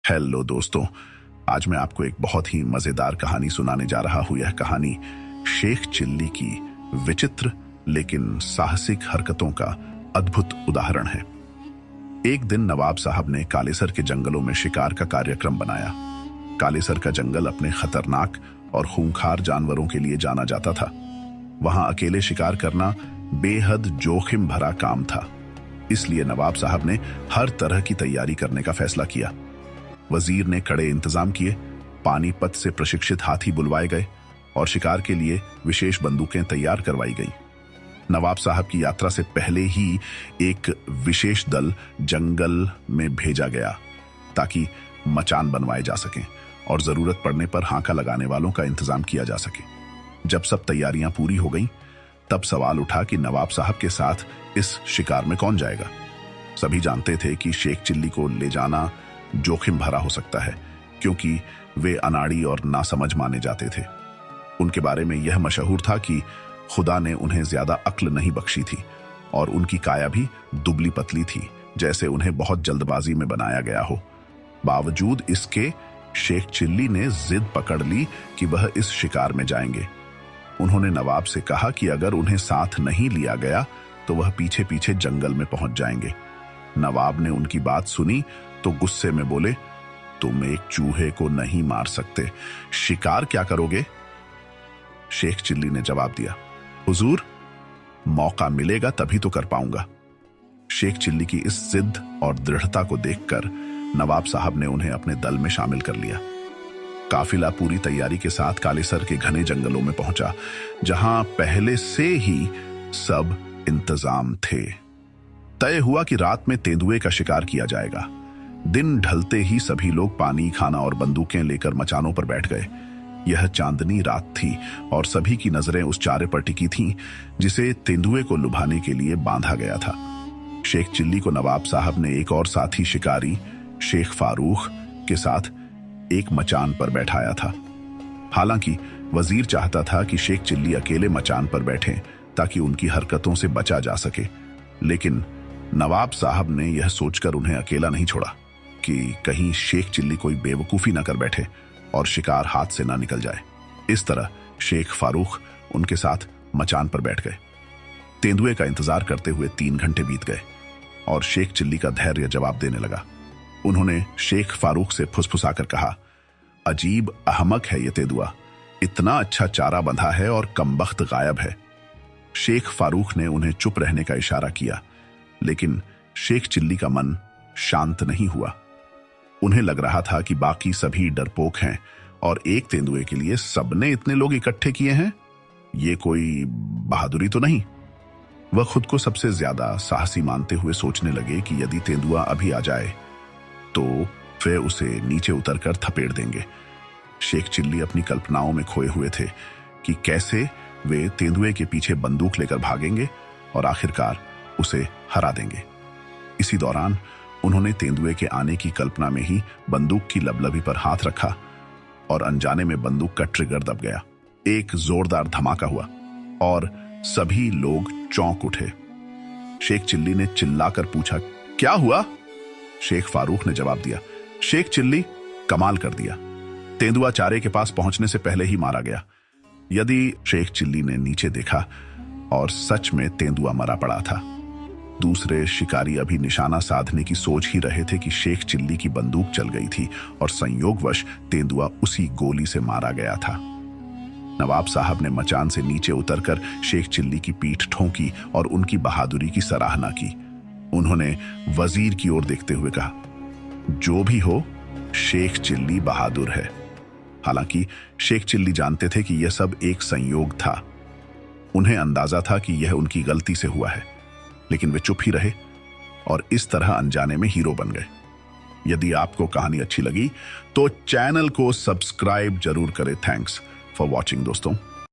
Hello दोस्तों, आज मैं आपको एक बहुत ही मजेदार कहानी सुनाने जा रहा हूं। यह कहानी शेख चिल्ली की विचित्र लेकिन साहसिक हरकतों का अद्भुत उदाहरण है। एक दिन नवाब साहब ने कालेसर के जंगलों में शिकार का कार्यक्रम बनाया। कालेसर का जंगल अपने खतरनाक और खूंखार जानवरों के लिए जाना जाता था। वहां अकेले शिकार करना बेहद जोखिम भरा काम था, इसलिए नवाब साहब ने हर तरह की तैयारी करने का फैसला किया। वजीर ने कड़े इंतजाम किए, पानीपत से प्रशिक्षित हाथी बुलवाए गए और शिकार के लिए विशेष बंदूकें तैयार करवाई गईं। नवाब साहब की यात्रा से पहले ही एक विशेष दल जंगल में भेजा गया ताकि मचान बनवाए जा सकें और जरूरत पड़ने पर हांका लगाने वालों का इंतजाम किया जा सके। जब सब तैयारियां पूरी हो गईं, तब सवाल उठा कि नवाब साहब के साथ इस शिकार में कौन जाएगा। सभी जानते थे कि शेख चिल्ली को ले जाना जोखिम भरा हो सकता है, क्योंकि वे अनाड़ी और नासमझ माने जाते थे। उनके बारे में यह मशहूर था कि खुदा ने उन्हें ज्यादा अक्ल नहीं बख्शी थी और उनकी काया भी दुबली पतली थी, जैसे उन्हें बहुत जल्दबाजी में बनाया गया हो। बावजूद इसके शेख चिल्ली ने जिद पकड़ ली कि वह इस शिकार में जाएंगे। उन्होंने नवाब से कहा कि अगर उन्हें साथ नहीं लिया गया तो वह पीछे पीछे जंगल में पहुंच जाएंगे। नवाब ने उनकी बात सुनी तो गुस्से में बोले, तुम एक चूहे को नहीं मार सकते, शिकार क्या करोगे? शेख चिल्ली ने जवाब दिया, हुजूर, मौका मिलेगा तभी तो कर पाऊंगा। शेख चिल्ली की इस जिद और दृढ़ता को देखकर नवाब साहब ने उन्हें अपने दल में शामिल कर लिया। काफिला पूरी तैयारी के साथ कालेसर के घने जंगलों में पहुंचा, जहां पहले से ही सब इंतजाम थे। तय हुआ कि रात में तेंदुए का शिकार किया जाएगा। दिन ढलते ही सभी लोग पानी, खाना और बंदूकें लेकर मचानों पर बैठ गए। यह चांदनी रात थी और सभी की नजरें उस चारे पर टिकी थीं जिसे तेंदुए को लुभाने के लिए बांधा गया था। शेख चिल्ली को नवाब साहब ने एक और साथी शिकारी शेख फारूक के साथ एक मचान पर बैठाया था। हालांकि वजीर चाहता था कि शेख चिल्ली अकेले मचान पर बैठें ताकि उनकी हरकतों से बचा जा सके, लेकिन नवाब साहब ने यह सोचकर उन्हें अकेला नहीं छोड़ा कि कहीं शेख चिल्ली कोई बेवकूफी न कर बैठे और शिकार हाथ से ना निकल जाए। इस तरह शेख फारूक उनके साथ मचान पर बैठ गए। तेंदुए का इंतजार करते हुए 3 घंटे बीत गए और शेख चिल्ली का धैर्य जवाब देने लगा। उन्होंने शेख फारूक से फुसफुसाकर कहा, अजीब अहमक है ये तेंदुआ, इतना अच्छा चारा बंधा है और कमबख्त गायब है। शेख फारूक ने उन्हें चुप रहने का इशारा किया, लेकिन शेख चिल्ली का मन शांत नहीं हुआ। उन्हें लग रहा था कि बाकी सभी डरपोक हैं और एक तेंदुए के लिए सबने इतने लोग इकट्ठे किए हैं। ये कोई बहादुरी तो नहीं। वह खुद को सबसे ज्यादा साहसी मानते हुए सोचने लगे कि यदि तेंदुआ अभी आ जाए तो वे उसे नीचे उतरकर थपेड़ देंगे। शेख चिल्ली अपनी कल्पनाओं में खोए हुए थे कि कैसे वे तेंदुए के पीछे बंदूक लेकर भागेंगे और आखिरकार उसे हरा देंगे। इसी दौरान उन्होंने तेंदुए के आने की कल्पना में ही बंदूक की लबलबी पर हाथ रखा और अनजाने में बंदूक का ट्रिगर दब गया। एक जोरदार धमाका हुआ और सभी लोग चौंक उठे। शेख चिल्ली ने चिल्लाकर पूछा, क्या हुआ? शेख फारूक ने जवाब दिया, शेख चिल्ली, कमाल कर दिया, तेंदुआ चारे के पास पहुंचने से पहले ही मारा गया। यदि शेख चिल्ली ने नीचे देखा और सच में तेंदुआ मरा पड़ा था। दूसरे शिकारी अभी निशाना साधने की सोच ही रहे थे कि शेख चिल्ली की बंदूक चल गई थी और संयोगवश तेंदुआ उसी गोली से मारा गया था। नवाब साहब ने मचान से नीचे उतरकर शेख चिल्ली की पीठ ठोंकी और उनकी बहादुरी की सराहना की। उन्होंने वजीर की ओर देखते हुए कहा, जो भी हो, शेख चिल्ली बहादुर है। हालांकि शेख चिल्ली जानते थे कि यह सब एक संयोग था। उन्हें अंदाजा था कि यह उनकी गलती से हुआ है, लेकिन वे चुप ही रहे और इस तरह अनजाने में हीरो बन गए। यदि आपको कहानी अच्छी लगी तो चैनल को सब्सक्राइब जरूर करें। थैंक्स फॉर वॉचिंग दोस्तों।